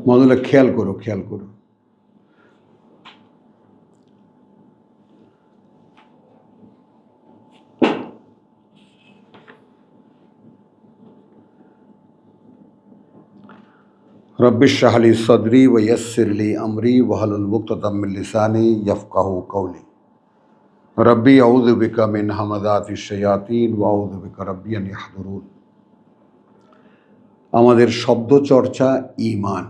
মজুলা খেয়াল করো, খেয়াল করো। रब्बि इश्रह ली सदरी व यस्सिर ली अमरी वहलुल उक़दतम मिन लिसानी यफ़क़हू क़ौली रब्बी अऊज़ु बिका मिन हमाज़ातिश शयातीन व अऊज़ु बिका रब्बी अन यहज़ुरून। আমাদের শব্দচর্চা ঈমান,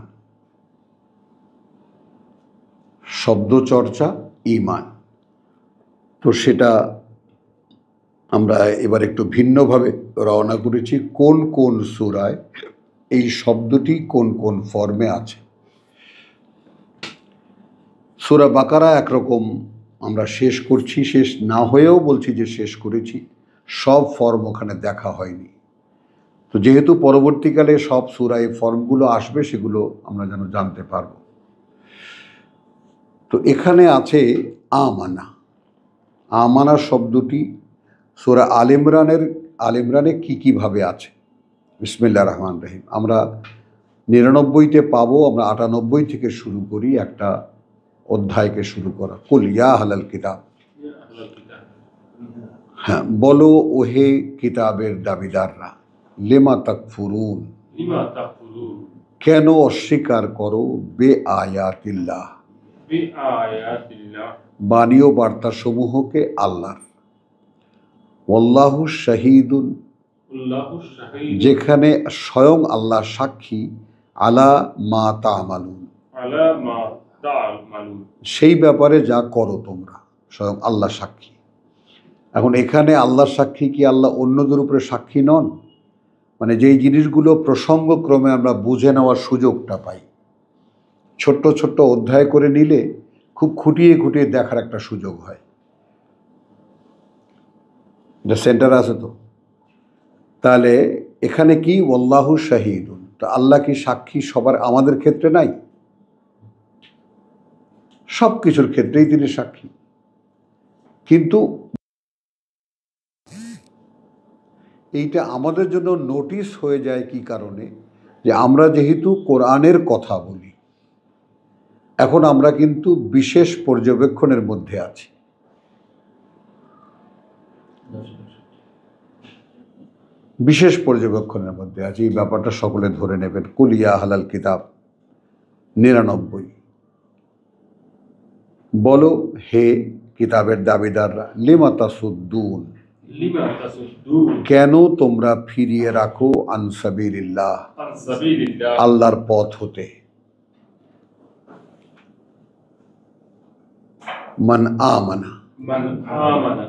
শব্দচর্চা ঈমান। তো সেটা আমরা এবার একটু ভিন্নভাবে রওনা করেছি। কোন কোন সূরায় এই শব্দটি কোন কোন ফর্মে আছে। সূরা বাকারা একরকম আমরা শেষ করছি, শেষ না হয়েও বলছি যে শেষ করেছি, সব ফর্ম ওখানে দেখা হয়নি। তো যেহেতু পরবর্তীকালে সব সূরায় ফর্মগুলো আসবে, সেগুলো আমরা যেন জানতে পারব। তো এখানে আছে আমানা। আমানা শব্দটি সূরা আল ইমরানে কীভাবে আছে। বিসমিল্লাহির রহমানির রহিম। আমরা 99তে পাবো। আমরা 98 থেকে শুরু করি, একটা অধ্যায়কে শুরু করা। কুল ইয়া আহলাল কিতাব, হ্যাঁ বলো ওহে কিতাবের দাবিদাররা, লিমা তাকফুরুন, কেন অস্বীকার করো, বে আয়াতিল্লাহ, বাণী ও বার্তা সমূহকে আল্লাহর, ওয়াল্লাহু শাহীদুন, যেখানে স্বয়ং আল্লাহ সাক্ষী, আলা মা তা'মালুন, সেই ব্যাপারে যা করো তোমরা, স্বয়ং আল্লাহ সাক্ষী। এখন এখানে আল্লাহ সাক্ষী কি আল্লাহ অন্যদের উপরে সাক্ষী নন? মানে যেই জিনিসগুলো প্রসঙ্গক্রমে আমরা বুঝে নেওয়ার সুযোগটা পাই, ছোট্ট ছোট্ট অধ্যায় করে নিলে খুব খুঁটিয়ে খুঁটিয়ে দেখার একটা সুযোগ হয়। এটা সেন্টার আছে তো। তাহলে এখানে কি ওয়াল্লাহু শাহীদুন, তো আল্লাহ কি সাক্ষী সবার, আমাদের ক্ষেত্রে নাই? সব কিছুর ক্ষেত্রেই তিনি সাক্ষী। কিন্তু এইটা আমাদের জন্য নোটিশ হয়ে যায় কি কারণে, যে আমরা যেহেতু কোরআনের কথা বলি, এখন আমরা কিন্তু বিশেষ পর্যবেক্ষণের মধ্যে আছি। বিশেষ পর্যবেক্ষণের মধ্যে আছে, এই ব্যাপারটা সকলে ধরে নেবেন। কুল ইয়া আহলাল কিতাব 99, বলো হে কিতাবের দাবিদাররা, লিমা তাসুদ্দুন, কেন তোমরা ফিরিয়ে রাখো, আন সাবিলিল্লাহ, আল্লাহর পথ হতে, মান আমানা,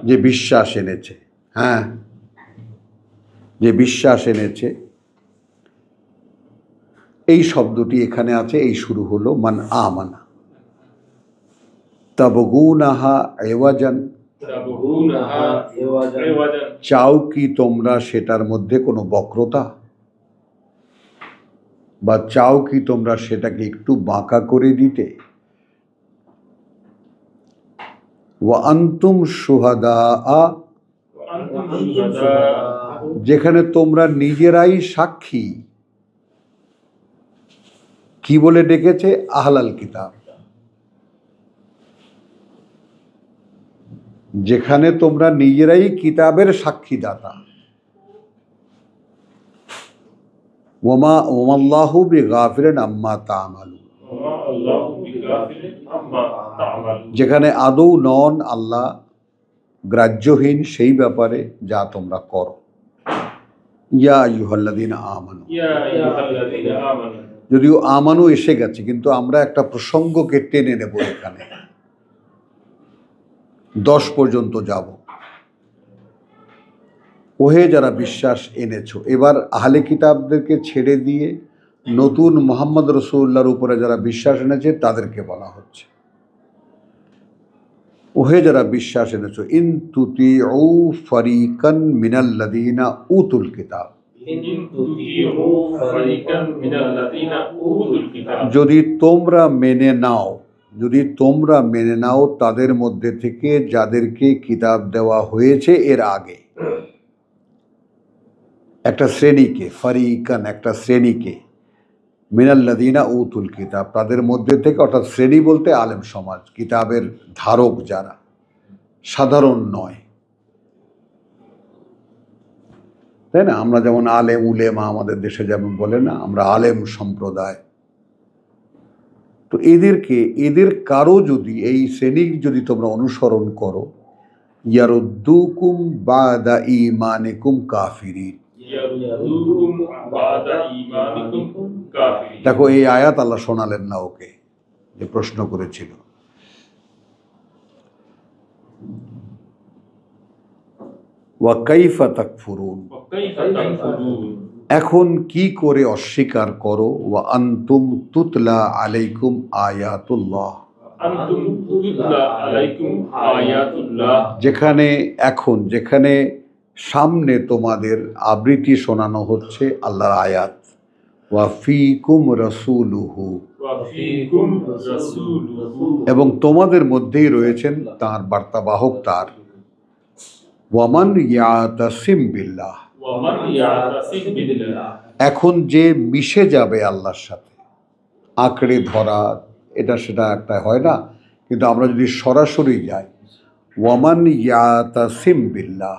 যে বিশ্বাস এনেছে, হ্যাঁ যে বিশ্বাস এনেছে। এই শব্দটি এখানে আছে, এই শুরু হলো মান আমানা। তাবগুনাহা ইওয়াজান, চাও কি তোমরা সেটার মধ্যে কোনো বক্রতা, বা চাও কি তোমরা সেটাকে একটু বাঁকা করে দিতে। ওয়া আনতুম শুহাদা, যেখানে তোমরা নিজেরাই সাক্ষী। কি বলে ডেকেছে? আহলাল কিতাব। যেখানে তোমরা নিজেরাই কিতাবের সাক্ষীদাতা। ওমাল্লাহু বিগাফিরিন আম্মা তা'মালুন, যেখানে আদৌ নন আল্লাহ গ্রাহ্যহীন সেই ব্যাপারে যা তোমরা করো। ইয়া আইয়ুহাল্লাযীনা আমানু, যদিও আমানু এসে গেছে, কিন্তু আমরা একটা প্রসঙ্গকে টেনে নেব এখানে, 10 পর্যন্ত যাব। ওহে যারা বিশ্বাস এনেছো, এবার আহলে কিতাবদেরকে ছেড়ে দিয়ে নতুন মুহাম্মদ রাসূলুল্লাহর উপরে যারা বিশ্বাস এনেছে তাদেরকে বলা হচ্ছে, ওহে যারা বিশ্বাস এনেছো, ইন তুতিউ ফারিকান মিনাল্লাযীনা উতুল কিতাব, যদি তোমরা মেনে নাও, যদি তোমরা মেনে নাও তাদের মধ্যে থেকে যাদেরকে কিতাব দেওয়া হয়েছে এর আগে। একটা শ্রেণীকে, ফারিকান একটা শ্রেণীকে, মিনাল্লাযীনা উতুল কিতাব, তাদের মধ্যে থেকে, অর্থাৎ শ্রেণী বলতে আলেম সমাজ, কিতাবের ধারক যারা, সাধারণ নয়, তাই না? আমরা যেমন আলেম উলেমা আমাদের দেশে যেমন বলে না, আমরা আলেম সম্প্রদায়। তো এদের কারো যদি, এই শ্রেণীর যদি তোমরা অনুসরণ করো, ইয়ারুদ্দুকুম বাদা ঈমানিকুম কাফিরিন। দেখো এই আয়াত আল্লাহ শোনালেন না ওকে, যে প্রশ্ন করেছিল। ওয়া কাইফা তাকফুরুন, এখন কি করে অস্বীকার করো, ওয়া আনতুম তুতলা আলাইকুম আয়াতুল্লাহ, যেখানে সামনে তোমাদের আবৃত্তি শোনানো হচ্ছে আল্লাহর আয়াত। ওয়া ফীকুম রাসূলুহু, এবং তোমাদের মধ্যেই রয়েছেন তার বার্তাবাহক তার। ওয়ামান ইয়াতাসিম বিল্লাহ, এখন যে মিশে যাবে আল্লাহর সাথে, আঁকড়ে ধরা এটা সেটা একটা হয় না, কিন্তু আমরা যদি সরাসরি যাই, ওয়ামান ইয়াতাসিম বিল্লাহ,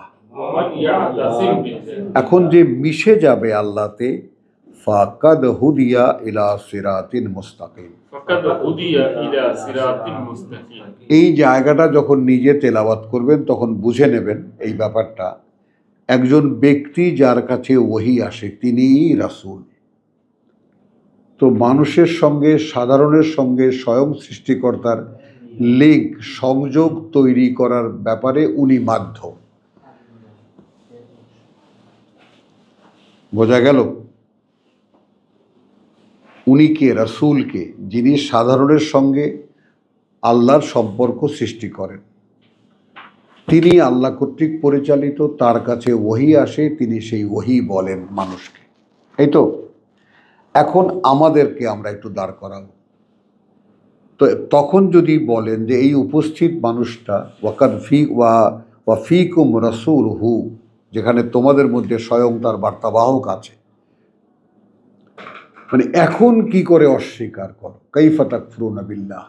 এখন যে মিশে যাবে আল্লাহতে, ফাকাদ হুদিয়া ইলা সিরাতিন মুস্তাকিম, এই জায়গাটা যখন নিজে তেলাওয়াত করবেন তখন বুঝে নেবেন এই ব্যাপারটা। একজন ব্যক্তি যার কাছে ওহী আসে তিনিই রাসূল। তো মানুষের সঙ্গে, সাধারণের সঙ্গে স্বয়ং সৃষ্টিকর্তার লিঙ্ক, সংযোগ তৈরি করার ব্যাপারে উনি মাধ্যম। বোঝা গেল? উনি কে? রাসূল কে? যিনি সাধারণের সঙ্গে আল্লাহর সম্পর্ক সৃষ্টি করেন। তিনি আল্লাহ কর্তৃক পরিচালিত, তার কাছে ওহী আসে, তিনি সেই ওহী বলেন মানুষকে। এই তো এখন আমাদেরকে আমরা একটু দাঁড় করাবো। তো তখন যদি বলেন যে এই উপস্থিত মানুষটা ওয়া ফীকুম রাসূলুহু, যেখানে তোমাদের মধ্যে স্বয়ং তার বার্তাবাহক আছে, মানে এখন কি করে অস্বীকার করো? কাইফা তাকফুরুনা বিল্লাহ,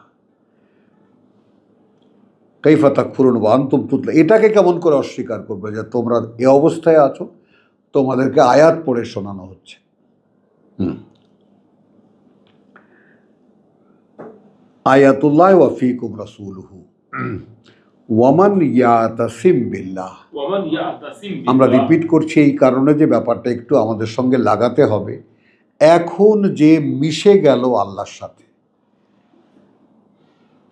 কাইফা তাকফুরুন ওয়া আনতুম তুতলা, এটাকে কেমন করে অস্বীকার করবে যে তোমরা এ অবস্থায় আছো, তোমাদেরকে আয়াত পড়ে শোনানো হচ্ছে। আয়াতুল্লাহ ওয়া ফীকুম রাসূলুহু ওয়ামান ইয়াতাসিম বিল্লাহ। আমরা রিপিট করছি এই কারণে যে ব্যাপারটা একটু আমাদের সঙ্গে লাগাতে হবে। এখন যে মিশে গেল আল্লাহর সাথে,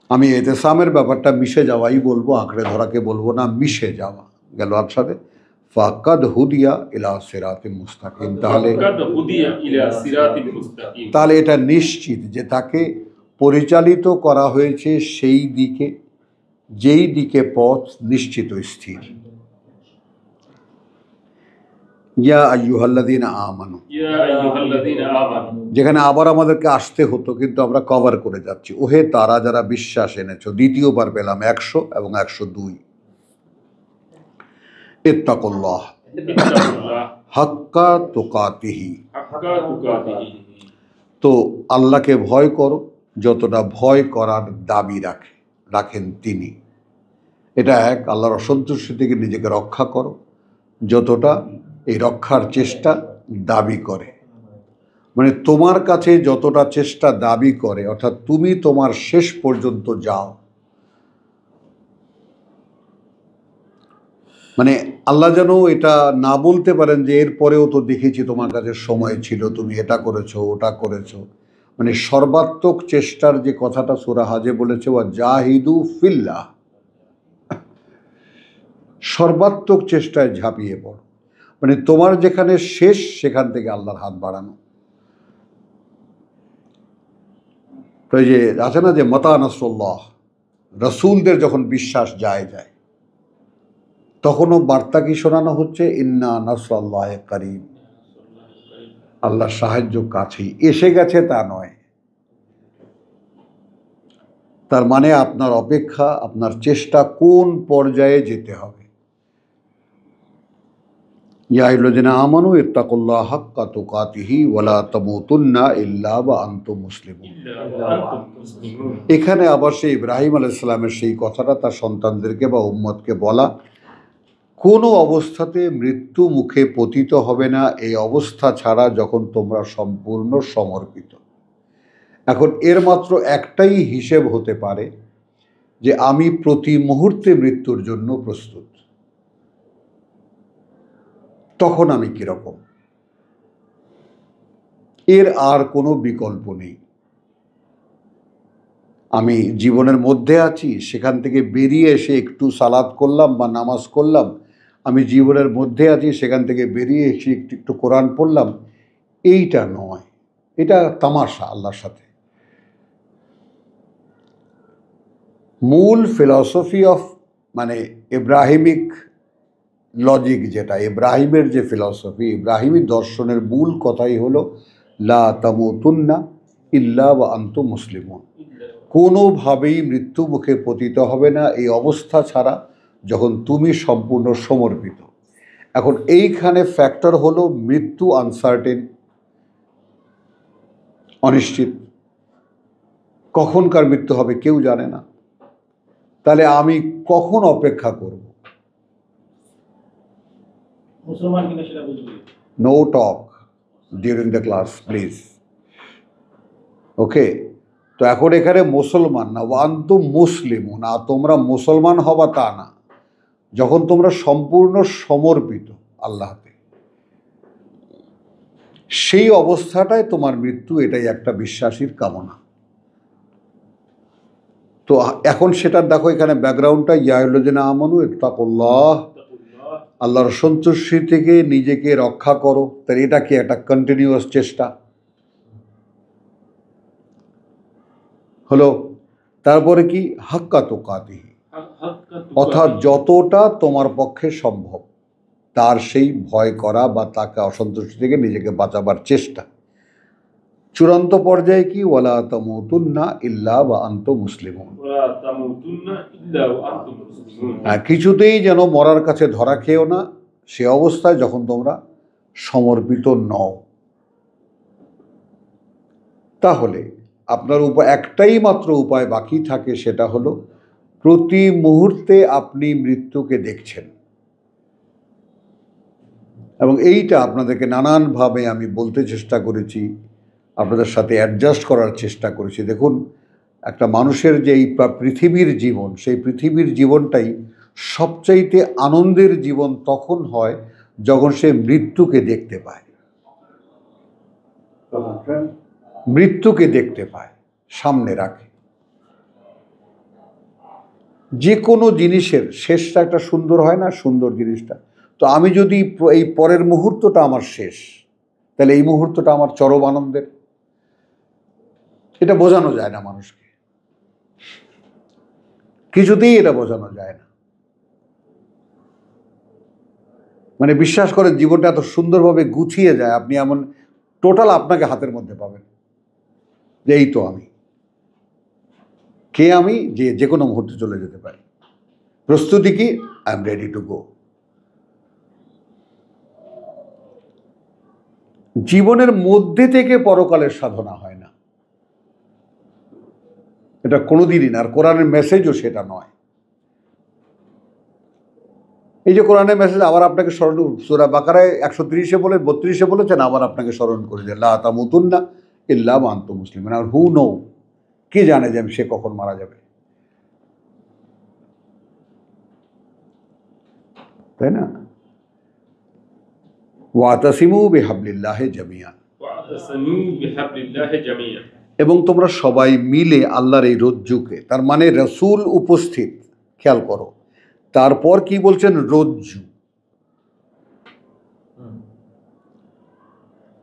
আমি এতেসামের ব্যাপারটা মিশে যাওয়াই বলবো, আঁকড়ে ধরাকে বলবো না, মিশে যাওয়া গেল আল্লাহর সাথে। ফাকাদ হুদিয়া ইলা সিরাতিন মুস্তাকিম, তাহলে এটা নিশ্চিত যে তাকে পরিচালিত করা হয়েছে সেই দিকে, যেই দিকে পথ নিশ্চিত স্থির। ইয়া আইয়ুহাল্লাযীনা আমানু, যেখানে আবার আমাদেরকে আসতে হতো কিন্তু আমরা কভার করে যাচ্ছি। ওহে তারা যারা বিশ্বাস এনেছো, দ্বিতীয়বার পেলাম 100 এবং 102। ইত্তাকুল্লাহ হাক্কা তুকাতিহি, তো আল্লাহকে ভয় করো যতটা ভয় করার দাবি রাখেন তিনি। এটা এক, আল্লাহর অসন্তুষ্টি থেকে নিজেকে রক্ষা করো যতটা এই রক্ষার চেষ্টা দাবি করে। মানে তোমার কাছে যতটা চেষ্টা দাবি করে, অর্থাৎ তুমি তোমার শেষ পর্যন্ত যাও। মানে আল্লাহ যেন এটা না বলতে পারেন যে এরপরেও তো দেখেছি তোমার কাছে সময় ছিল, তুমি এটা করেছো ওটা করেছো। মানে সর্বাত্মক চেষ্টার যে কথাটা সূরা হাজে বলেছে, ওয়া জাহিদু ফিল্লাহ, সর্বাত্মক চেষ্টায় ঝাঁপিয়ে পড়ো। মানে তোমার যেখানে শেষ সেখান থেকে আল্লাহর হাত বাড়ানো। তো এই যে আছে না যে মাতা নাসরুল্লাহ, রাসূলদের যখন বিশ্বাস যায় তখনও বার্তা কি শোনানো হচ্ছে? ইন্না নাসরাল্লাহি কারীব, আল্লাহর সাহায্য কাছেই এসে গেছে তা নয়। তার মানে আপনার অপেক্ষা, আপনার চেষ্টা কোন পর্যায়ে যেতে হবে। ইয়া আইয়ুহাল্লাযীনা আমানু ইত্তাকুল্লাহা হাক্কা তুকাতিহি ওয়া লা তামুতুন্না ইল্লা ওয়া আনতুম মুসলিমুন। এখানে আবার সেই ইব্রাহিম আলাইহিস সালামের সেই কথাটা তার সন্তানদেরকে বা উম্মতকে বলা, কোনো অবস্থাতে মৃত্যু মুখে পতিত হবে না এই অবস্থা ছাড়া যখন তোমরা সম্পূর্ণ সমর্পিত। এখন এর মাত্র একটাই হিসেব হতে পারে যে আমি প্রতি মুহূর্তে মৃত্যুর জন্য প্রস্তুত। তখন আমি কিরকম, এর আর কোনো বিকল্প নেই। আমি জীবনের মধ্যে আছি, সেখান থেকে বেরিয়ে এসে একটু সালাত করলাম বা নামাজ করলাম, আমি জীবনের মধ্যে আছি, সেখান থেকে বেরিয়ে এসে একটু একটু কোরআন পড়লাম, এইটা নয়। এটা তামাশা আল্লাহর সাথে। মূল ফিলসফি অফ মানে ইব্রাহিমিক লজিক, যেটা ইব্রাহিমের যে ফিলসফি, ইব্রাহিমি দর্শনের মূল কথাই হলো লা তামুতুন্না ইল্লা ওয়া আনতুম মুসলিমুন। কোনোভাবেই মৃত্যু মুখে পতিত হবে না এই অবস্থা ছাড়া যখন তুমি সম্পূর্ণ সমর্পিত। এখন এইখানে ফ্যাক্টর হলো মৃত্যু আনসার্টেন, অনিশ্চিত। কখনকার মৃত্যু হবে কেউ জানে না। তাহলে আমি কখন অপেক্ষা করব? No talk during the class please. Okay, তো এখন এখানে মুসলমান না, ওয়ান্তুম মুসলিমুন, না তোমরা মুসলমান হবা তা না, যখন তোমরা সম্পূর্ণ সমর্পিত আল্লাহতে, সেই অবস্থাটায় তোমার মৃত্যু, এটাই একটা বিশ্বাসীর কামনা। তো এখন সেটা দেখো, এখানে ব্যাকগ্রাউন্ডটা ইয়া আইয়ুহাল্লাযীনা আমানু ইত্তাকুল্লাহ, আল্লাহর সন্তুষ্টি থেকে নিজেকে রক্ষা করো। তাহলে এটা কি একটা কন্টিনিউয়াস চেষ্টা হলো। তারপরে কি হাক্কা তুকাতিহি, অর্থাৎ যতটা তোমার পক্ষে সম্ভব তার সেই ভয় করা বা তাকে অসন্তুষ্টি থেকে নিজেকে বাঁচাবার চেষ্টা। চূড়ান্ত পর্যায়ে কি ওয়ালা তামুতুন্না ইল্লা ওয়া আনতুম মুসলিমুন, কিছুতেই যেন মরার কাছে ধরা খেও না সে অবস্থায় যখন তোমরা সমর্পিত নও। তাহলে আপনার একটাই মাত্র উপায় বাকি থাকে, সেটা হলো প্রতি মুহূর্তে আপনি মৃত্যুকে দেখছেন। এবং এইটা আপনাদেরকে নানানভাবে আমি বলতে চেষ্টা করেছি, আপনাদের সাথে অ্যাডজাস্ট করার চেষ্টা করেছি। দেখুন, একটা মানুষের যে এই পৃথিবীর জীবন, সেই পৃথিবীর জীবনটাই সবচাইতে আনন্দের জীবন তখন হয় যখন সে মৃত্যুকে দেখতে পায়। মৃত্যুকে দেখতে পায়, সামনে রাখে। যে কোনো জিনিসের শেষটা একটা সুন্দর হয় না, সুন্দর জিনিসটা। তো আমি যদি এই পরের মুহূর্তটা আমার শেষ, তাহলে এই মুহূর্তটা আমার চরম আনন্দের। এটা বোঝানো যায় না মানুষকে, কিছুতেই এটা বোঝানো যায় না। মানে বিশ্বাস করে, জীবনটা এত সুন্দরভাবে গুছিয়ে যায়, আপনি এমন টোটাল আপনাকে হাতের মধ্যে পাবেন যে এই তো আমি, কে আমি, যে কোনো মুহূর্তে চলে যেতে পারি। প্রস্তুতি কি? I am ready to go. জীবনের মধ্যে থেকে পরকালের সাধনা হয় না, এটা কোনোদিনই না। আর কোরআনের মেসেজও সেটা নয়। এই যে কোরআনের মেসেজ আবার আপনাকে স্মরণ, সূরা বাকারায় 130-এ বলে 32-এ বলেছেন, আবার আপনাকে স্মরণ করে যে লা তামুতুন্না ইল্লা ওয়া আনতুম মুসলিমুন। আর হু নো, কে জানে যে সে কখন মারা যাবে, তাই না? ওয়াতাসিমু বিহাবলিল্লাহি জামিয়ান, এবং তোমরা সবাই মিলে আল্লাহর এই রজ্জুকে, তার মানে রাসূল উপস্থিত, খেয়াল করো। তারপর কি বলছেন? রজ্জু।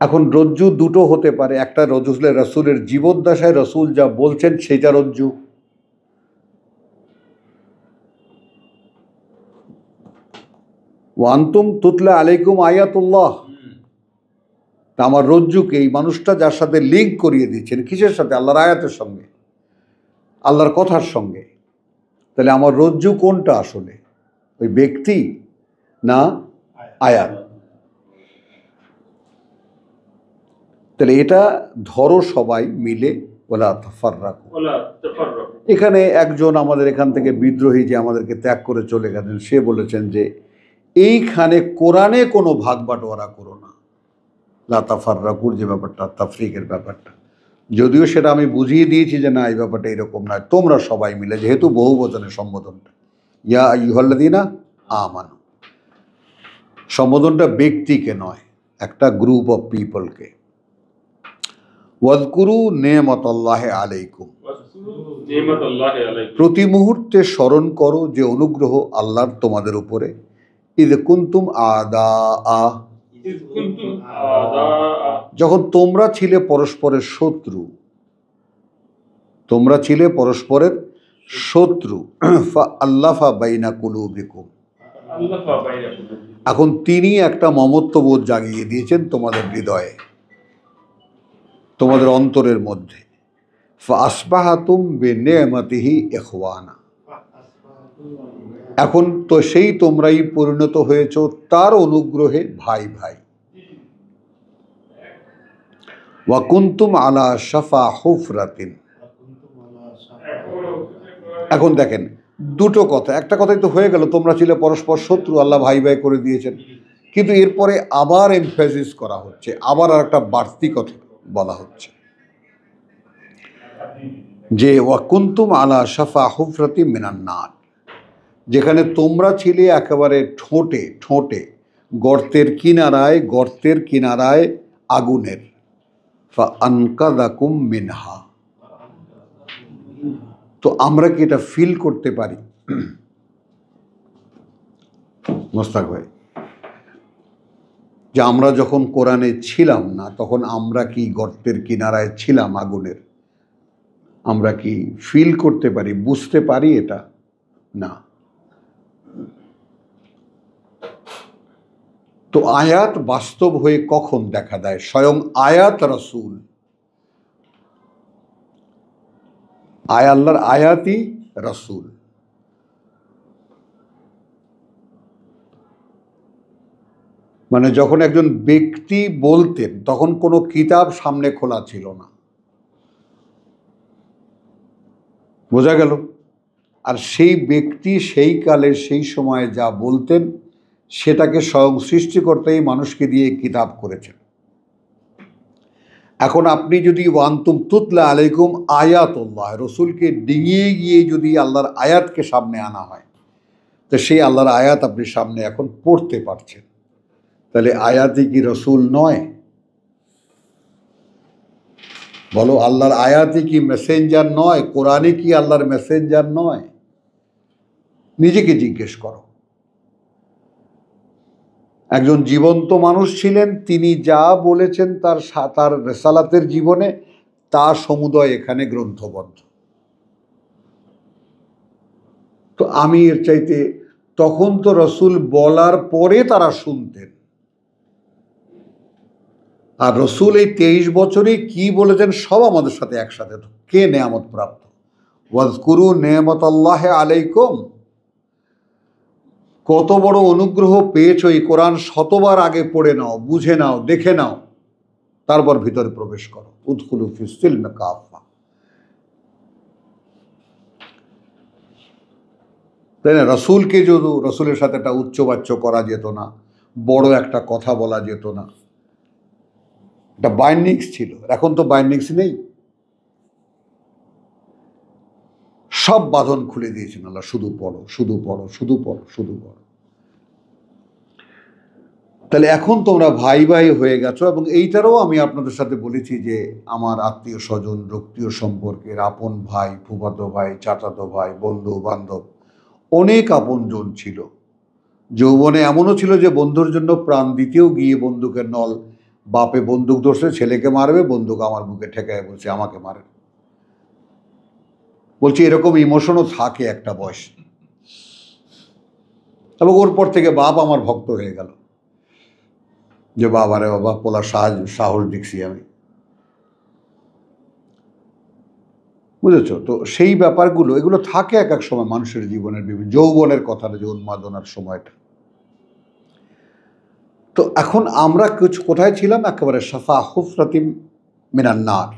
এখন রজ্জু দুটো হতে পারে, একটা রজ্জু হলে রাসূলের জীবদ্দশায় রাসূল যা বলছেন সেটা রজ্জু, ওয়ান্তুম তুতলা আলাইকুম আয়াতুল্লাহ, তা আমার রজ্জুকে, এই মানুষটা যার সাথে লিঙ্ক করিয়ে দিচ্ছেন, কিসের সাথে? আল্লাহর আয়াতের সঙ্গে, আল্লাহর কথার সঙ্গে। তাহলে আমার রজ্জু কোনটা আসলে? ওই ব্যক্তি না আয়াত? তাহলে এটা ধরো সবাই মিলে ওয়ালা তাফাররাকু। এখানে একজন আমাদের এখান থেকে বিদ্রোহী যে আমাদেরকে ত্যাগ করে চলে গেছেন, সে বলেছেন যে এইখানে কোরআনে কোনো ভাগ বাটোয়ারা করো না, লা তাফাররাকুর যে ব্যাপারটা, তাফরিকের ব্যাপারটা, যদিও সেটা আমি বুঝিয়ে দিয়েছি যে না এই ব্যাপারটা এরকম নয়, তোমরা সবাই মিলে, যেহেতু বহু বচনের সম্বোধনটা ইয়া আইয়ুহাল্লাযীনা আমানু, সম্বোধনটা ব্যক্তিকে নয়, একটা গ্রুপ অফ পিপলকে। ওয়াজকুরু নেমাতাল্লাহি আলাইকুম, প্রতি মুহূর্তে স্মরণ করো যে অনুগ্রহ আল্লাহর তোমাদের উপরে। ইদ কুনতুম আদাআ, যখন তোমরা ছিলে পরস্পরের শত্রু, তোমরা ছিলে পরস্পরের শত্রু। ফাআল্লাফা বাইনা কুলুবিকুম, এখন তিনি একটা মমত্ববোধ জাগিয়ে দিয়েছেন তোমাদের হৃদয়ে, তোমাদের অন্তরের মধ্যে। ফাসবাহাতুম বিনিআমাতিহি ইখওয়ানা, এখন তো সেই তোমরাই পরিণত হয়েছ তার অনুগ্রহে ভাই ভাই। ওয়া কুনতুম আলা শাফা হুফরাতিন, এখন দেখেন দুটো কথা, একটা কথাই তো হয়ে গেল, তোমরা ছিলে পরস্পর শত্রু, আল্লাহ ভাই ভাই করে দিয়েছেন, কিন্তু এরপরে আবার এমফাসিস করা হচ্ছে, আবার আর একটা বাড়তি কথা বলা হচ্ছে যে ওয়া কুনতুম আলা শাফা হুফরাতিন মিনান নার, যেখানে তোমরা ছিলে একেবারে ঠোঁটে ঠোঁটে, গর্তের কিনারায় আগুনের। ফাআনকাযাকুম মিনহা, তো আমরা কি এটা ফিল করতে পারি মোস্তাক ভাই, যে আমরা যখন কোরআনে ছিলাম না তখন আমরা কি গর্তের কিনারায় ছিলাম আগুনের? আমরা কি ফিল করতে পারি, বুঝতে পারি এটা? না। তো আয়াত বাস্তব হয়ে কখন দেখা দেয়? স্বয়ং আয়াত রাসূল, আল্লাহর আয়াতই রাসূল। মানে যখন একজন ব্যক্তি বলতেন তখন কোনো কিতাব সামনে খোলা ছিল না, বোঝা গেল? আর সেই ব্যক্তি সেই কালে সেই সময়ে যা বলতেন সেটাকে স্বয়ং সৃষ্টিকর্তাই মানুষকে দিয়ে কিতাব করেছেন। এখন আপনি যদি ওয়ান্তুম তুতলা আলাইকুম আয়াতুল্লাহ, রসুলকে ডিঙিয়ে গিয়ে যদি আল্লাহর আয়াতকে সামনে আনা হয়, তো সেই আল্লাহর আয়াত আপনি সামনে এখন পড়তে পারছেন, তাহলে আয়াতই কি রসুল নয়? বলো, আল্লাহর আয়াতই কি মেসেঞ্জার নয়? কোরআনে কি আল্লাহর মেসেঞ্জার নয়? নিজেকে জিজ্ঞেস করো। একজন জীবন্ত মানুষ ছিলেন, তিনি যা বলেছেন তার রেসালাতের জীবনে, তা সমুদয় এখানে গ্রন্থবদ্ধ। তো আমি এর চাইতে, তখন তো রসুল বলার পরে তারা শুনতেন, আর রসুল এই 23 বছরে কি বলেছেন সব আমাদের সাথে একসাথে। কে নেয়ামত প্রাপ্ত? ওয়াজকুরু নেয়ামতাল্লাহি আলাইকুম, কত বড় অনুগ্রহ পেয়েছ, এই কোরআন শতবার আগে পড়ে নাও, বুঝে নাও, দেখে নাও, তারপর ভিতরে প্রবেশ করো। উদখুলু ফিস সিলমি কাফা, তাই না? রসুলকে যদি রসুলের সাথে একটা উচ্চবাচ্য করা যেত না, বড় একটা কথা বলা যেত না, একটা বাইন্ডিংস ছিল। এখন তো বাইন্ডিংস নেই, সব বাঁধন খুলে দিয়েছেন আল্লাহ। শুধু পড়ো, শুধু পড়ো, শুধু পড়ো, শুধু পড়ো। তাহলে এখন তোমরা ভাই ভাই হয়ে গেছো। এবং এইটারও আমি আপনাদের সাথে বলেছি যে আমার আত্মীয় স্বজন, রক্তীয় সম্পর্কের আপন ভাই, ফুফাতো ভাই, চাচাতো ভাই, বন্ধু বান্ধব, অনেক আপনজন ছিল। যৌবনে এমনও ছিল যে বন্ধুর জন্য প্রাণ দিতেও গিয়ে বন্দুকের নল, বাপে বন্দুক ধরছে, ছেলেকে মারবে, বন্দুক আমার বুকে ঠেকায় বলছে আমাকে মারে। বলছি এরকম ইমোশনও থাকে একটা বয়স। এবং ওর পর থেকে বাপ আমার ভক্ত হয়ে গেল, যে বাবারে বাবা, পোলা সাহস দেখছি আমি, বুঝেছো? তো সেই ব্যাপারগুলো, এগুলো থাকে এক এক সময় মানুষের জীবনের, বিভিন্ন যৌবনের কথাটা, যে উন্মাদনার সময়টা। তো এখন আমরা কোথায় ছিলাম? একেবারে শাফা হুফরাতিম মিনান নার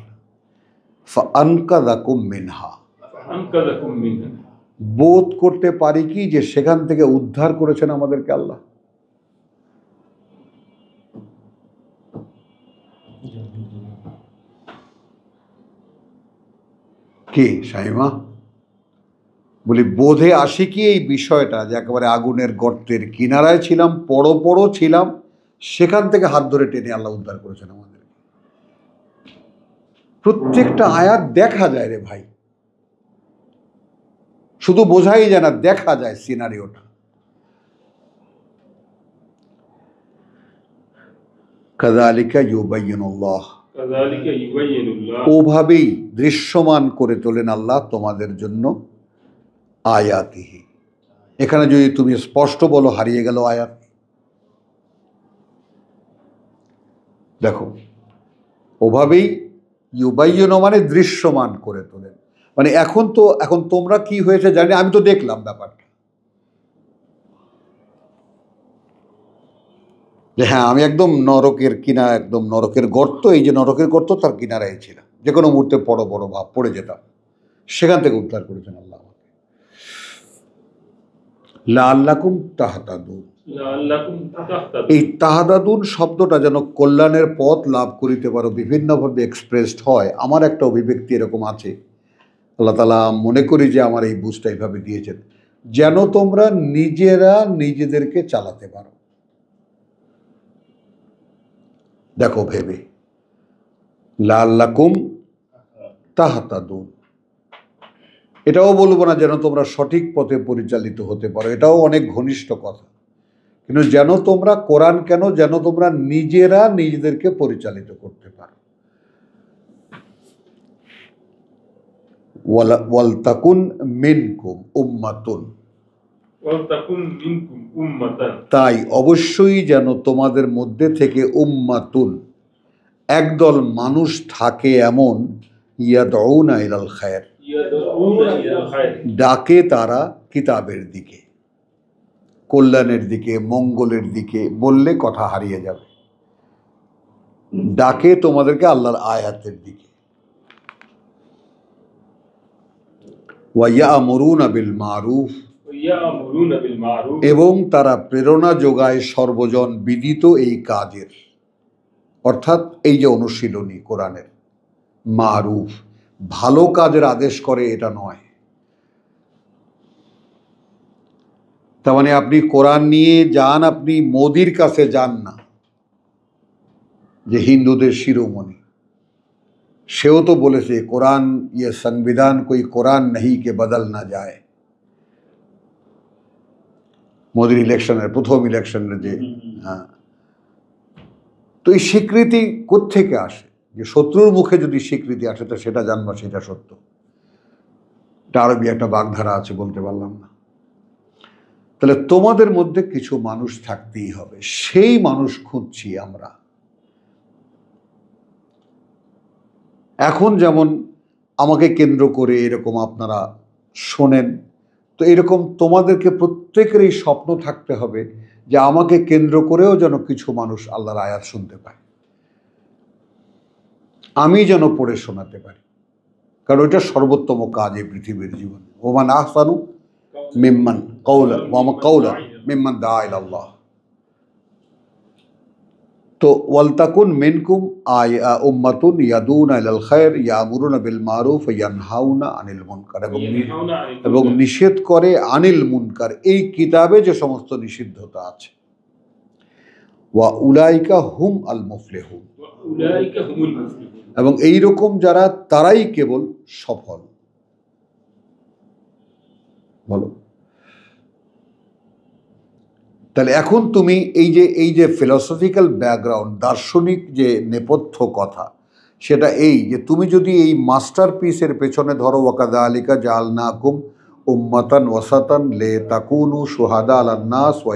ফাআনকাযাকুম মিনহা, فأنقذكم منها। বোধ করতে পারি কি যে সেখান থেকে উদ্ধার করেছেন আমাদেরকে আল্লাহ। কি শাইমা বলি, বোধে আসি কি এই বিষয়টা যে একেবারে আগুনের গর্তের কিনারায় ছিলাম, পড়ো ছিলাম, সেখান থেকে হাত ধরে টেনে আল্লাহ উদ্ধার করেছেন আমাদের। প্রত্যেকটা আয়াত দেখা যায় রে ভাই, শুধু বোঝাই যায় না, দেখা যায় সিনারিওটা। কাযালিকা ইউবাইয়িনুল্লাহ, كذلك يبين الله। ওভাবেই দৃশ্যমান করে তোলেন আল্লাহ তোমাদের জন্য আয়াতিহি। এখানে যদি তুমি স্পষ্ট বলো হারিয়ে গেল আয়াত। দেখো, ওভাবেই ইউবাইয়িনু মানে দৃশ্যমান করে তোলেন। মানে এখন তোমরা কি হয়েছে জানি, আমি তো দেখলাম ব্যাপারটা যে হ্যাঁ আমি একদম নরকের কিনারা, একদম নরকের গর্ত, এই যে নরকের গর্ত তার কিনারায় ছিলাম, যে কোনো মুহূর্তে বড় ভাব পড়ে যেতাম, সেখান থেকে উদ্ধার করেছেন আল্লাহ আমাকে। লাআল্লাকুম তাহতাদুন, لعلكم تهتدون। এই তাহতাদুন শব্দটা যেন কল্যাণের পথ লাভ করিতে পারো বিভিন্নভাবে এক্সপ্রেসড হয়। আমার একটা অভিব্যক্তি এরকম আছে, আল্লাহ তাআলা মনে করি যে আমার এই বুঝটা এইভাবে দিয়েছেন, যেন তোমরা নিজেরা নিজেদেরকে চালাতে পারো। দেখো ভেবে, লাআল্লাকুম তাহতাদুন, এটাও বলবো না যেন তোমরা সঠিক পথে পরিচালিত হতে পারো, এটাও অনেক ঘনিষ্ঠ কথা, কিন্তু যেন তোমরা কোরআন কেন, যেন তোমরা নিজেরা নিজেদেরকে পরিচালিত করতে পারো। ওয়ালতাকুন মিনকুম উম্মাতুন, ওয়ালতাকুন মিনকুম উম্মাতান। তাই অবশ্যই যেন তোমাদের মধ্যে থেকে উম্মাতুন একদল মানুষ থাকে এমন, ইয়াদউনা ইলাল খায়র, ইয়াদউনা ইলাল খায়র, ডাকে তারা কিতাবের দিকে, কল্যাণের দিকে, মঙ্গলের দিকে। বললে কথা হারিয়ে যাবে, ডাকে তোমাদেরকে আল্লাহর আয়াতের দিকে। ওয়া ইয়ামুরুনা বিল মারুফ, ইয়ামুরুনা বিল মারুফ, এবং তারা প্রেরণা যোগায় সর্বজন বিদিত এই কাজের, অর্থাৎ এই যে অনুশীলনী কোরআনের, মারুফ ভালো কাজের আদেশ করে, এটা নয়। তার মানে আপনি কোরআন নিয়ে যান, আপনি মোদির কাছে যান না, যে হিন্দুদের শিরোমণি, সেও তো বলেছে কোরআন ইয়ে সংবিধান কোই কোরআন নেই কে বদল না যায়। মোদির ইলেকশনের প্রথম ইলেকশনের যে, হ্যাঁ, তো এই স্বীকৃতি কোত্থেকে আসে? যে শত্রুর মুখে যদি স্বীকৃতি আসে তো সেটা জানবা, সেটা সত্য। এটা আরবি একটা বাগধারা আছে, বলতে পারলাম না। তাহলে তোমাদের মধ্যে কিছু মানুষ থাকতেই হবে, সেই মানুষ খুঁজছি আমরা। এখন যেমন আমাকে কেন্দ্র করে এরকম আপনারা শোনেন, তো এরকম তোমাদেরকে প্রত্যেকেরই স্বপ্ন থাকতে হবে যে আমাকে কেন্দ্র করেও যেন কিছু মানুষ আল্লাহর আয়াত শুনতে পায়, আমি যেন পড়ে শোনাতে পারি, কারণ ওইটা সর্বোত্তম কাজ এই পৃথিবীর জীবনে। ওমান আহসানু মিম্মান কওলা ওয়া কওলা মিম্মান দা ইলাল্লাহ। তো ওয়ালতাকুন মিনকুম উম্মাতুন ইয়াদুনা ইলাল খায়র ইয়ামুরুনা বিল মারুফ ওয়া ইয়ানহাউনা আনিল মুনকার, এবং নিষেধ করে আনিল মুনকার, এই কিতাবে যে সমস্ত নিষিদ্ধতা আছে। ওয়া উলাইকা হুম আল মুফলিহুন, উলাইকা হুমুল মুফলিহুন, এবং এই রকম যারা, তারাই কেবল সফল। বলো তাহলে এখন তুমি এই যে ফিলসফিক্যাল ব্যাকগ্রাউন্ড, দার্শনিক যে নেপথ্য কথা, সেটা এই যে তুমি যদি এই মাস্টারপিসের পেছনে ধরো, ওয়াকাযালিকা জাআলনাকুম উম্মাতান ওয়াসাতান লিতাকুনু শুহাদা আলান নাস ওয়া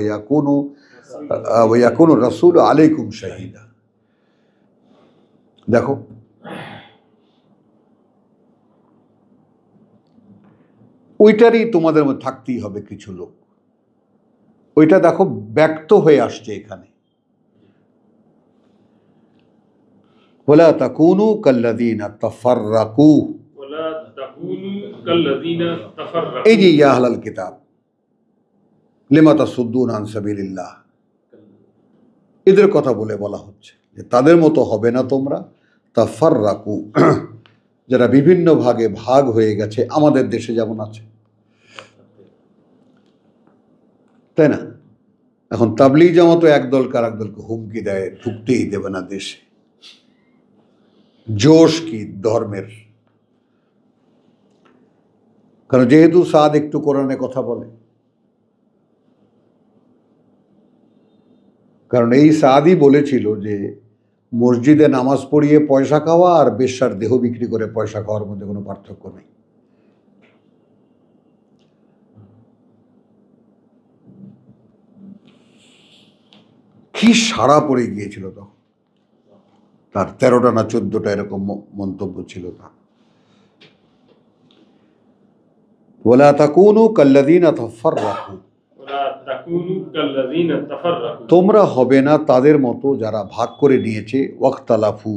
ইয়াকুনু রাসূলু আলাইকুম শাহীদা। দেখো ওইটারই তোমাদের মধ্যে থাকতেই হবে কিছু লোক, ওইটা দেখো ব্যক্ত হয়ে আসছে এখানে। ওয়ালা তাকুনু কাল্লাযীনা তাফাররাকু, ولا تكونوا كالذين تفرقوا এই যে ইয়া আহলাল কিতাব লিমা তাসুদ্দুনা আন সাবিলিল্লাহ, এদের কথা বলে বলা হচ্ছে যে তাদের মতো হবে না তোমরা, তাফাররাকু, যারা বিভিন্ন ভাগে ভাগ হয়ে গেছে, আমাদের দেশে যেমন আছে, তাই না? এখন তাবলীগ জামাত একদল কার একদলকে হুমকি দেয়, ঢুকতেই দেবে না দেশে। জোশ কি ধর্মের, কারণ যেহেতু সাদ একটু কোরআনে কথা বলে, কারণ এই সাদই বলেছিল যে মসজিদে নামাজ পড়িয়ে পয়সা খাওয়া আর বেশ্যার দেহ বিক্রি করে পয়সা খাওয়ার মধ্যে কোনো পার্থক্য নেই। কি সাড়া পড়ে গিয়েছিল তখন, তার 13টা না 14টা এরকম মন্তব্য ছিল তার। ওয়ালা তাকুনু কাল্লাযীনা তাফাররাকু, ولا تكونوا كالذين تفرقوا তোমরা হবে না তাদের মতো যারা ভাগ করে নিয়েছে, ওয়াখতালাফু,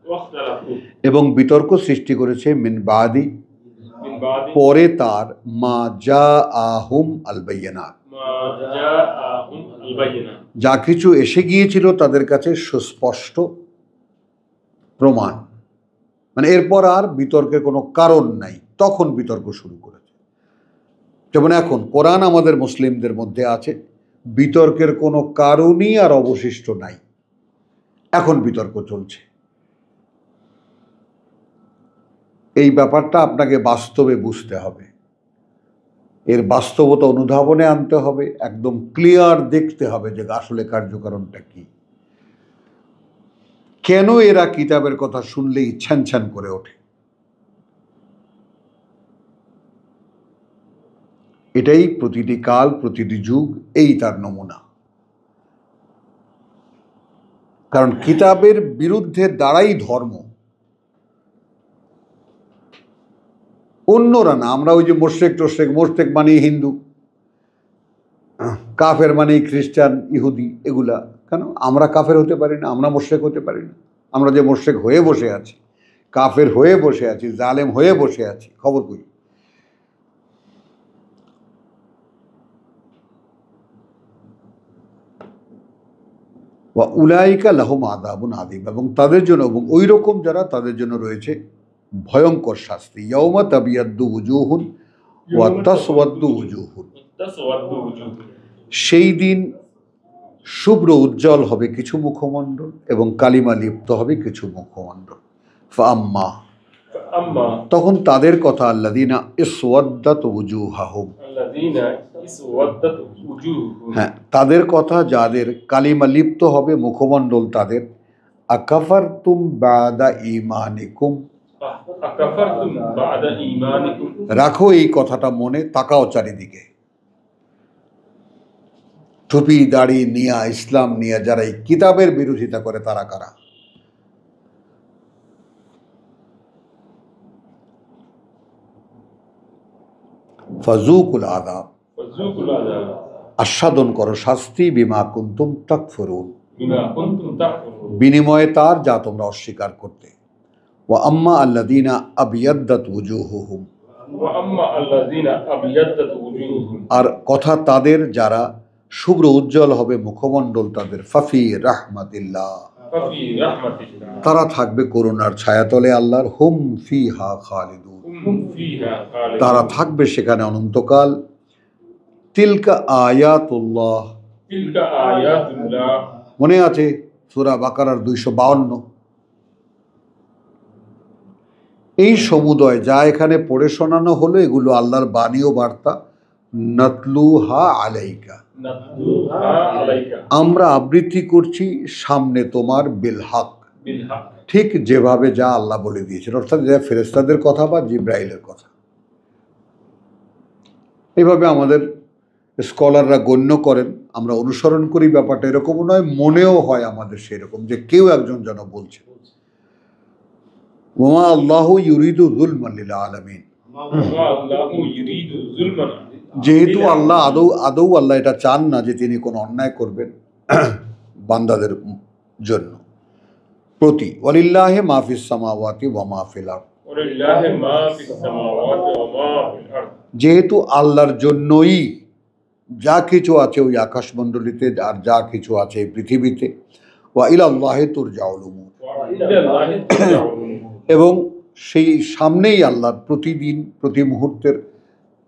واختلفوا এবং বিতর্ক সৃষ্টি করেছে, মিন বাদি, من بعد পরে তার, মা জাআহুম আল বায়িনাত, ما جاءهم البينة যা কিছু এসে গিয়েছিল তাদের কাছে সুস্পষ্ট প্রমাণ, মানে এরপর আর বিতর্কের কোনো কারণ নাই, তখন বিতর্ক শুরু করেছে। যেমন এখন কোরআন আমাদের মুসলিমদের মধ্যে আছে, বিতর্কের কোনো কারণই আর অবশিষ্ট নাই, এখন বিতর্ক চলছে। এই ব্যাপারটা আপনাকে বাস্তবে বুঝতে হবে, এর বাস্তবতা অনুধাবনে আনতে হবে, একদম ক্লিয়ার দেখতে হবে যে আসলে কার্যকারণটা কি, কেন এরা কিতাবের কথা শুনলেই ছ্যান ছ্যান করে ওঠে। এটাই প্রতিটি কাল, প্রতিটি যুগ, এই তার নমুনা। কারণ কিতাবের বিরুদ্ধে দাঁড়াই ধর্ম, অন্যরা না। আমরা ওই যে মোশরেক মানে হিন্দু, কাফের মানে খ্রিস্টান, ইহুদি, এগুলা কেন? আমরা কাফের হতে পারি না? আমরা মোশরেক হতে পারি না? আমরা যে মোশরেক হয়ে বসে আছি, কাফের হয়ে বসে আছি, জালেম হয়ে বসে আছি, খবর কই? ওয়া উলাইকা লাহুম আযাবুন আযীম, এবং তাদের জন্য, এবং ওই রকম যারা, তাদের জন্য রয়েছে ভয়ঙ্কর শাস্তি। ইয়াউমা তাবিয়াদ্দু উজুহুন ওয়া তাসওয়াদ্দু উজুহুন, تسود وجوه সেই দিন শুভ্র উজ্জ্বল হবে কিছু মুখমণ্ডল এবং কালিমা লিপ্ত হবে কিছু মুখমণ্ডল। ফাআম্মা, فأما তখন তাদের কথা, আল্লাযীনা ইসওয়াদ্দাত উজুহাহুম, الذين اسودت وجوههم হ্যাঁ, তাদের কথা যাদের কালিমা লিপ্ত হবে মুখমণ্ডল তাদের, আকাফারতুম বাদা ঈমানিকুম, أكفرتم بعد إيمانكم রাখো এই কথাটা মনে, তাকাও চারিদিকে। টুপি দাড়ি নিয়া, ইসলাম নিয়ে যারা এই কিতাবের বিরোধিতা করে তারা কারা? ফাজুকুল আযাব, وذوقوا العذاب আস্বাদন করো শাস্তি, বিমা কুনতুম তাকফুরুন, بما كنتم تكفرون বিনিময়ে তার যা তোমরা অস্বীকার করতে। ওয়া আম্মা আল্লাযীনা আবিয়াদ্দাত উজুহুহুম, وأما الذين أبيضت وجوههم আর কথা তাদের যারা শুভ্র উজ্জ্বল হবে মুখমণ্ডল তাদের, ফাফি রাহমাতিল্লাহ, ففي رحمة الله তারা থাকবে করুণার ছায়াতলে আল্লাহর, হুম ফিহা খালিদুন, هم فيها তারা خالدون থাকবে সেখানে অনন্তকাল। তিলকা আয়াতুল্লাহ, تلك آيات الله মনে আছে সূরা বাকারার 252। এই সমুদয় যা এখানে পড়ে শোনানো হলো, এগুলো আল্লাহর বাণী ও বার্তা। নাতলুহা আলাইকা, نتلوها عليك আমরা আবৃত্তি করছি সামনে তোমার, বিল হক, بالحق ঠিক যেভাবে যা আল্লাহ বলে দিয়েছেন, অর্থাৎ যা ফেরেশতাদের কথা বা জিব্রাইলের কথা। এইভাবে আমাদের স্কলাররা গণ্য করেন, আমরা অনুসরণ করি। ব্যাপারটা এরকমও নয়, মনেও হয় আমাদের সেরকম যে কেউ একজন যেন বলছে, ওয়া আল্লাহু ইউরিদু যুলমান লিল আলামিন, وما الله يريد ظلما যেহেতু আল্লাহ আদৌ আল্লাহ এটা চান না যে তিনি কোনো অন্যায় করবেন বান্দাদের জন্য। প্রতি ওয়ালিল্লাহি মা ফিস সামাওয়াতি ওয়া মা ফিল আরদ। ولله ما في السماوات وما في الأرض। যেহেতু আল্লাহর জন্যই যা কিছু আছে ওই আকাশমণ্ডলীতে আর যা কিছু আছে এই পৃথিবীতে, ওয়া ইলাল্লাহি তুরজাউল উমুর, وإلى الله ترجع الأمور। এবং সেই সামনেই আল্লাহর প্রতিদিন প্রতি মুহূর্তের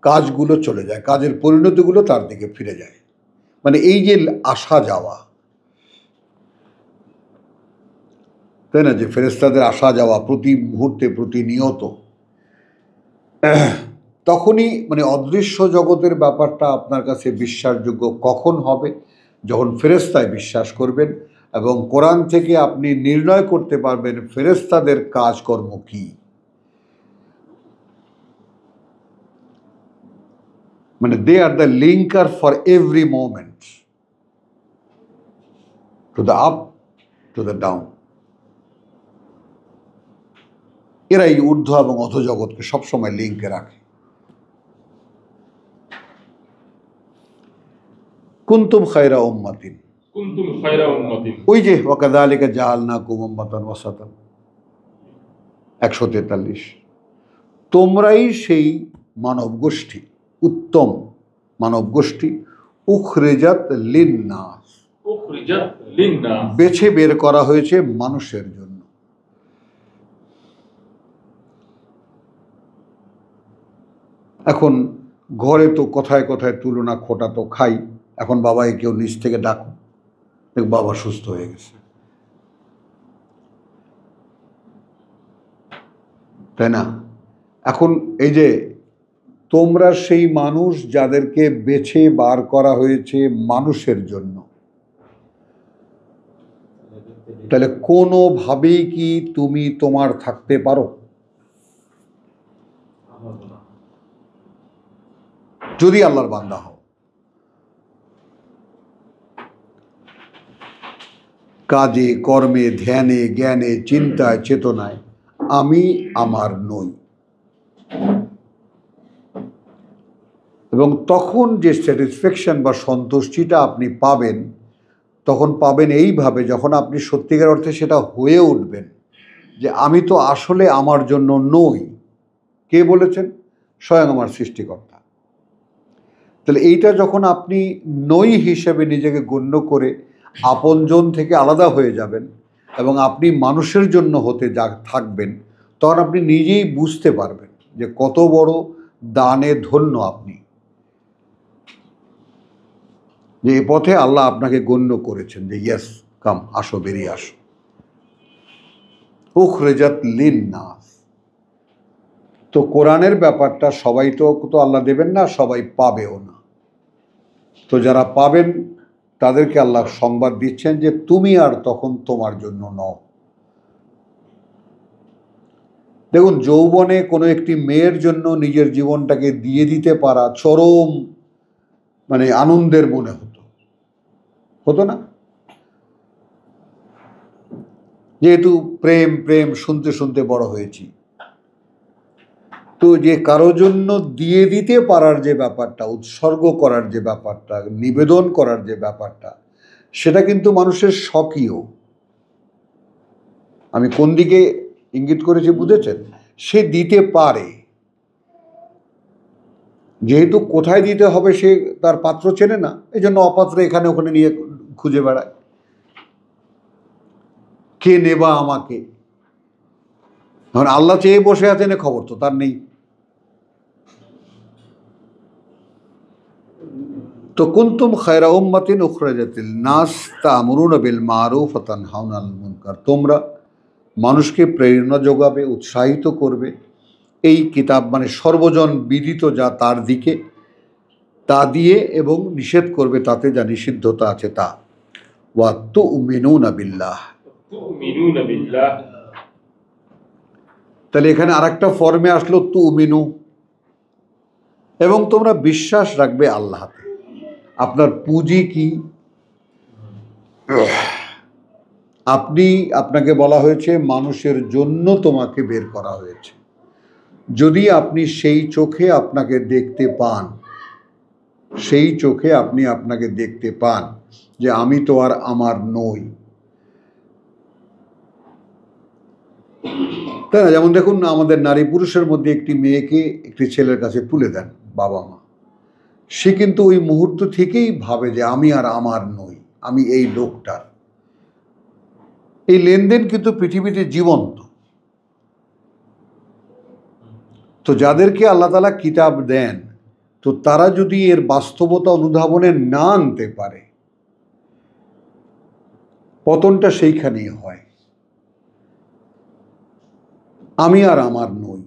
কাজগুলো চলে যায়, কাজের পরিণতিগুলো তার দিকে ফিরে যায়। মানে এই যে আসা যাওয়া, তাই না, যে ফেরেশতাদের আসা যাওয়া প্রতি মুহূর্তে প্রতিনিয়ত, তখনই মানে অদৃশ্য জগতের ব্যাপারটা আপনার কাছে বিশ্বাসযোগ্য কখন হবে? যখন ফেরেশতায় বিশ্বাস করবেন এবং কোরআন থেকে আপনি নির্ণয় করতে পারবেন ফেরেশতাদের কাজকর্ম কি। মানে they are the linker for every moment, to the up to the down. এরা এই ঊর্ধ্ব এবং অধ জগৎকে সবসময় লিঙ্কে রাখে। কুনতুম খায়রা উম্মাতিন, كنتم خير أمة। ওই যে ওয়াকাযালিকা জাআলনাকুম উম্মাতান ওয়াসাতান 143, তোমরাই সেই মানব গোষ্ঠী, উত্তম মানব গোষ্ঠী, উখরিজাত লিন্নাস, أخرجت للناس। বেছে বের করা হয়েছে মানুষের জন্য। এখন ঘরে তো কথায় কথায় তুলনা খোটা তো খাই, এখন বাবাকে কেউ নিচ থেকে ডাকো, দেখ বাবা সুস্থ হয়ে গেছে, তাই না? এখন এই যে তোমরা সেই মানুষ যাদেরকে বেছে বার করা হয়েছে মানুষের জন্য, তাহলে কোনোভাবেই কি তুমি তোমার থাকতে পারো? যদি আল্লাহর বান্দা হও। কাজে কর্মে ধ্যানে জ্ঞানে চিন্তায় চেতনায় আমি আমার নই। এবং তখন যে স্যাটিসফ্যাকশন বা সন্তুষ্টিটা আপনি পাবেন, তখন পাবেন এইভাবে, যখন আপনি সত্যিকার অর্থে সেটা হয়ে উঠবেন যে আমি তো আসলে আমার জন্য নই। কে বলেছেন? স্বয়ং আমার সৃষ্টিকর্তা। তাহলে এইটা যখন আপনি নই হিসেবে নিজেকে গণ্য করে আপনজন থেকে আলাদা হয়ে যাবেন এবং আপনি মানুষের জন্য হতে যা থাকবেন, তখন আপনি নিজেই বুঝতে পারবেন যে কত বড় দানে ধন্য আপনি, যে এ পথে আল্লাহ আপনাকে গণ্য করেছেন যে ইয়েস, কাম, আসো, বেরিয়ে আসো। উখরিজাত লিন্নাস। তো কোরআনের ব্যাপারটা সবাই তো আল্লাহ দেবেন না, সবাই পাবেও না। তো যারা পাবেন তাদেরকে আল্লাহ সংবাদ দিচ্ছেন যে তুমি আর তখন তোমার জন্য নও। দেখুন, যৌবনে কোনো একটি মেয়ের জন্য নিজের জীবনটাকে দিয়ে দিতে পারা চরম মানে আনন্দের মনে হতো না? যেহেতু প্রেম প্রেম শুনতে শুনতে বড় হয়েছি, তো যে কারো জন্য দিয়ে দিতে পারার যে ব্যাপারটা, উৎসর্গ করার যে ব্যাপারটা, নিবেদন করার যে ব্যাপারটা, সেটা কিন্তু মানুষের স্বকীয়। আমি কোন দিকে ইঙ্গিত করেছি বুঝেছেন? সে দিতে পারে, যেহেতু কোথায় দিতে হবে সে তার পাত্র চেনে না, এই জন্য অপাত্র এখানে ওখানে নিয়ে খুঁজে বেড়ায়, কে নেবা আমাকে। এখন আল্লাহ চেয়ে বসে আছেন, খবর তো তার নেই। তো কুনতুম খায়রা উম্মাতিন উখরিজাত লিন-নাস তা'মুরুনা বিল মা'রুফ ওয়া তানহাউনা আনিল মুনকার, তোমরা মানুষকে প্রেরণা যোগাবে, উৎসাহিত করবে এই কিতাব মানে সর্বজন বিদিত যা তার দিকে, তা দিয়ে, এবং নিষেধ করবে তাতে যা নিষিদ্ধতা আছে তা। ওয়া তু'মিনুনা বিল্লাহ, تؤمنون بالله। তাহলে এখানে আরেকটা ফর্মে আসলো তু'মিনু, এবং তোমরা বিশ্বাস রাখবে আল্লাহতে। আপনার পুঁজি কি? আপনাকে বলা হয়েছে মানুষের জন্য তোমাকে বের করা হয়েছে। যদি আপনি সেই চোখে আপনাকে দেখতে পান, সেই চোখে আপনি আপনাকে দেখতে পান যে আমি তো আর আমার নই, তাই না? যেমন দেখুন না, আমাদের নারী পুরুষের মধ্যে একটি মেয়েকে একটি ছেলের কাছে তুলে দেন বাবা মা, সে কিন্তু ওই মুহূর্ত থেকেই ভাবে যে আমি আর আমার নই, আমি এই লোকটার। এই লেনদেন কিন্তু পৃথিবীতে জীবন্ত। তো যাদেরকে আল্লাহ তাআলা কিতাব দেন, তো তারা যদি এর বাস্তবতা অনুধাবনে না আনতে পারে, পতনটা সেইখানেই হয়। আমি আর আমার নই,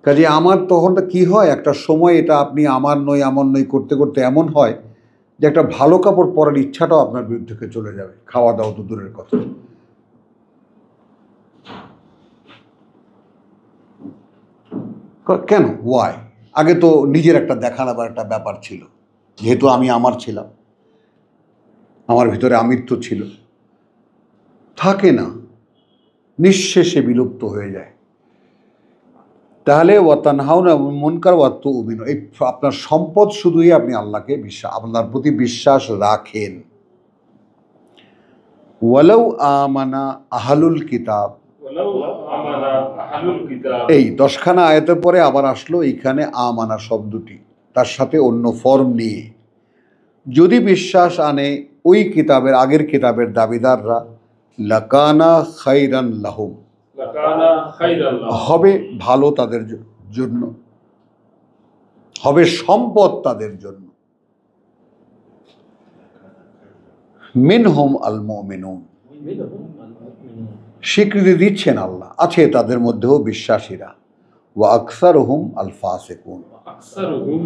কাজে আমার তখনটা কি হয়, একটা সময় এটা আপনি আমার নই করতে করতে এমন হয় যে একটা ভালো কাপড় পরার ইচ্ছাটাও আপনার বিরুদ্ধে চলে যাবে, খাওয়া দাওয়া তো দূরের কথা। কেন? ওয়াই? আগে তো নিজের একটা দেখানোর একটা ব্যাপার ছিল, যেহেতু আমি আমার ছিলাম, আমার ভিতরে আমিত্ব ছিল, থাকে না, নিঃশেষে বিলুপ্ত হয়ে যায়। তাহলে ওয়াতানহাউনা আনিল মুনকার ওয়া তু'মিনু, এই আপনার সম্পদ শুধুই আপনি আল্লাহর প্রতি বিশ্বাস রাখেন। ওয়ালাউ আমানা আহলুল কিতাব, ওয়ালাউ আমানা আহলুল কিতাব, এই 10খানা আয়াতের পরে আবার আসলো এইখানে আমানা শব্দটি, তার সাথে অন্য ফর্ম নিয়ে। যদি বিশ্বাস আনে ওই কিতাবের, আগের কিতাবের দাবিদাররা, লাকানা খাইরান লাহুম, লাকানা খাইরান লাহুম, হবে ভালো তাদের জন্য, হবে সম্পদ তাদের জন্য। মিনহুম আল মুমিনুন, স্বীকৃতি দিচ্ছেন আল্লাহ, আছে তাদের মধ্যেও বিশ্বাসীরা। ওয়া আকসারুহুম আল ফাসিকুন, আকসারুহুম,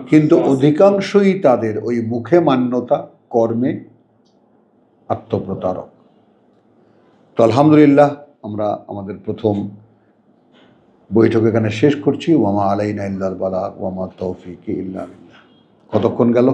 কিন্তু অধিকাংশই তাদের ওই মুখে মান্যতা, কর্মে আত্মপ্রতারক। তো আলহামদুলিল্লাহ, আমরা আমাদের প্রথম বৈঠক এখানে শেষ করছি। ওয়ামা আলাইনা ইল্লাল বালাগ ওয়ামা তৌফিকি ইল্লা বিল্লাহ। কতক্ষণ গেল?